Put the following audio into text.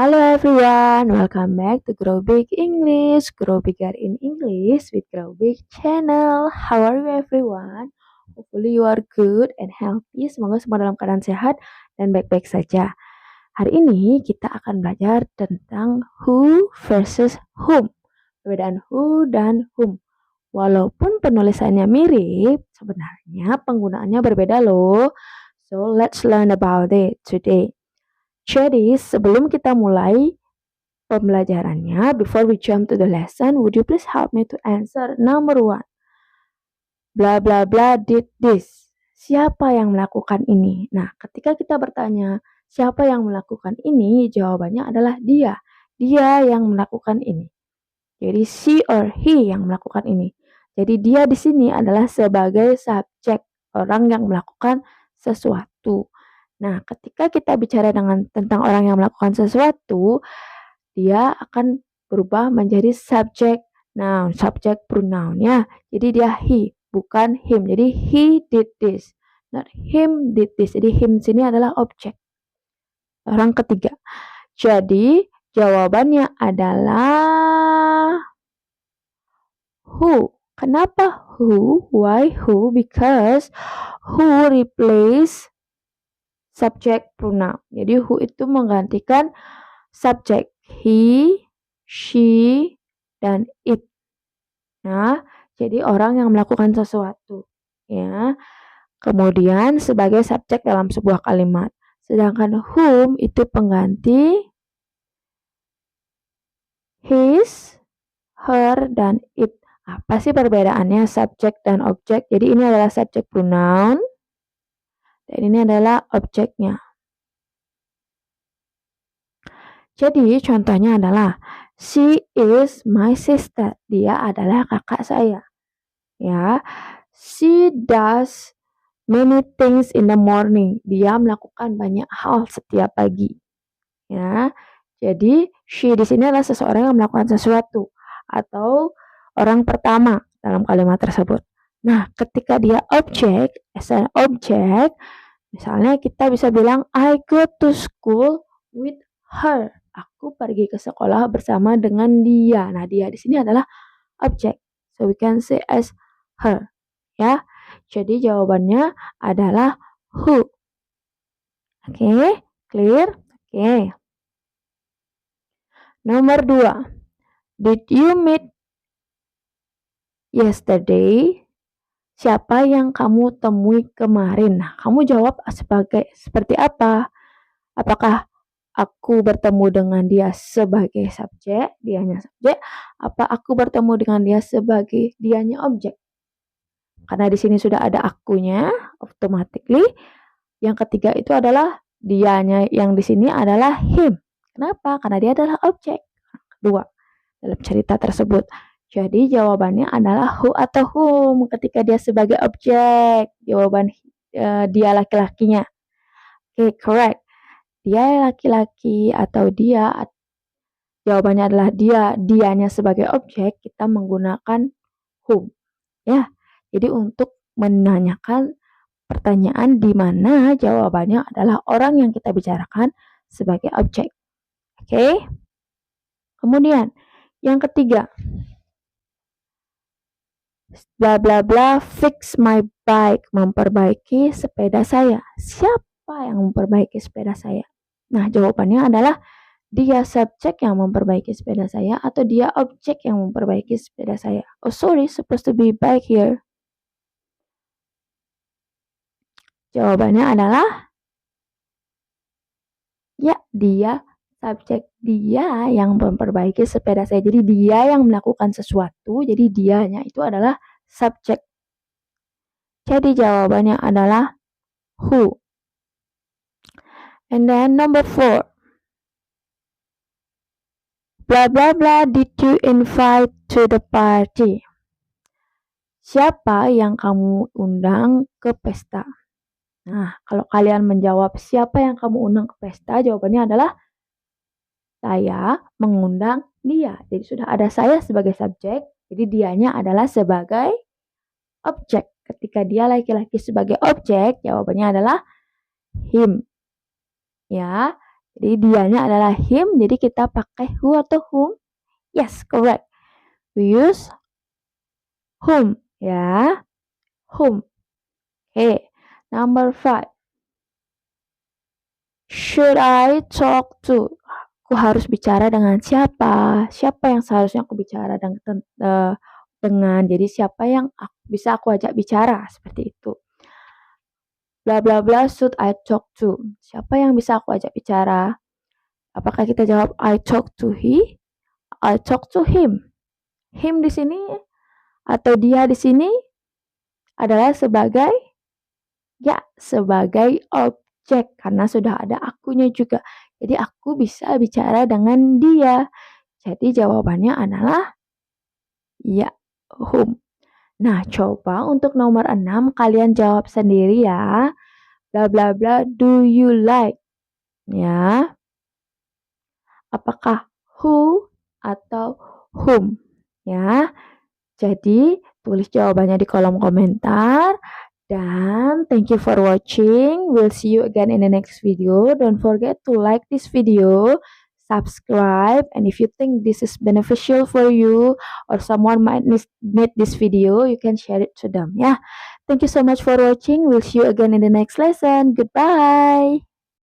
Hello everyone, welcome back to Grow Big English. Grow bigger in English with Grow Big channel. How are you everyone? Hopefully you are good and healthy. Semoga semua dalam keadaan sehat dan baik-baik saja. Hari ini kita akan belajar tentang who versus whom. Perbedaan who dan whom. Walaupun penulisannya mirip, sebenarnya penggunaannya berbeda loh. So let's learn about it today. Jadi, sebelum kita mulai pembelajarannya, before we jump to the lesson, would you please help me to answer number 1? Bla bla bla did this. Siapa yang melakukan ini? Nah, ketika kita bertanya, siapa yang melakukan ini? Jawabannya adalah dia. Dia yang melakukan ini. Jadi, she or he yang melakukan ini. Jadi, dia di sini adalah sebagai subjek, orang yang melakukan sesuatu. Nah, ketika kita bicara tentang orang yang melakukan sesuatu, dia akan berubah menjadi subject noun, subject pronoun ya. Jadi dia he, bukan him. Jadi he did this, not him did this. Jadi him sini adalah objek. Orang ketiga. Jadi jawabannya adalah who. Kenapa who? Why who? Because who replace subject pronoun. Jadi who itu menggantikan subjek he, she, dan it. Nah, jadi orang yang melakukan sesuatu, ya. Kemudian sebagai subjek dalam sebuah kalimat. Sedangkan whom itu pengganti his, her, dan it. Apa sih perbedaannya subjek dan objek? Jadi ini adalah subjek pronoun dan ini adalah objeknya. Jadi contohnya adalah she is my sister. Dia adalah kakak saya. Ya. She does many things in the morning. Dia melakukan banyak hal setiap pagi. Ya. Jadi she di sini adalah seseorang yang melakukan sesuatu atau orang pertama dalam kalimat tersebut. Nah, ketika dia objek, as an object, misalnya kita bisa bilang I go to school with her. Aku pergi ke sekolah bersama dengan dia. Nah, dia di sini adalah objek. So we can say as her. Ya. Jadi jawabannya adalah who. Oke, clear? Oke. Nomor 2. Did you meet yesterday? Siapa yang kamu temui kemarin? Nah, kamu jawab seperti apa? Apakah aku bertemu dengan dia sebagai subjek, dianya subjek, apa aku bertemu dengan dia sebagai dianya objek? Karena di sini sudah ada akunya, automatically. Yang ketiga itu adalah dianya yang di sini adalah him. Kenapa? Karena dia adalah objek. Kedua, dalam cerita tersebut. Jadi jawabannya adalah who atau whom ketika dia sebagai objek. Jawaban dia laki-lakinya. Oke, correct. Dia laki-laki atau dia, jawabannya adalah dianya sebagai objek, kita menggunakan whom. Ya, jadi untuk menanyakan pertanyaan di mana jawabannya adalah orang yang kita bicarakan sebagai objek. Oke. Kemudian, yang ketiga. Bla bla bla fix my bike, memperbaiki sepeda saya. Siapa yang memperbaiki sepeda saya? Nah, jawabannya adalah dia subjek yang memperbaiki sepeda saya atau dia objek yang memperbaiki sepeda saya. Oh sorry, supposed to be bike here. Jawabannya adalah ya, dia subjek, dia yang memperbaiki sepeda saya. Jadi dia yang melakukan sesuatu, jadi dianya itu adalah subjek. Jadi jawabannya adalah who. And then number 4. Blah blah blah did you invite to the party? Siapa yang kamu undang ke pesta? Nah, kalau kalian menjawab siapa yang kamu undang ke pesta, jawabannya adalah saya mengundang dia. Jadi sudah ada saya sebagai subjek, jadi dianya adalah sebagai objek. Ketika dia laki-laki sebagai objek, jawabannya adalah him. Ya, Jadi dianya adalah him, jadi kita pakai who atau whom? Yes, correct. We use whom, ya. Whom. Okay. Number 5. Should I talk to? Aku harus bicara dengan siapa? Siapa yang seharusnya aku bicara dengan? Jadi siapa yang bisa aku ajak bicara seperti itu. Bla bla bla should I talk to? Siapa yang bisa aku ajak bicara? Apakah kita jawab I talk to he? I talk to him. Him di sini atau dia di sini adalah sebagai objek karena sudah ada akunya juga. Jadi aku bisa bicara dengan dia. Jadi jawabannya adalah ya, whom. Nah, coba untuk nomor 6 kalian jawab sendiri ya. Bla bla bla, do you like? Ya. Apakah who atau whom? Ya. Jadi, tulis jawabannya di kolom komentar. Dan thank you for watching. We'll see you again in the next video. Don't forget to like this video, subscribe, and if you think this is beneficial for you or someone might need this video, you can share it to them. Yeah. Thank you so much for watching. We'll see you again in the next lesson. Goodbye.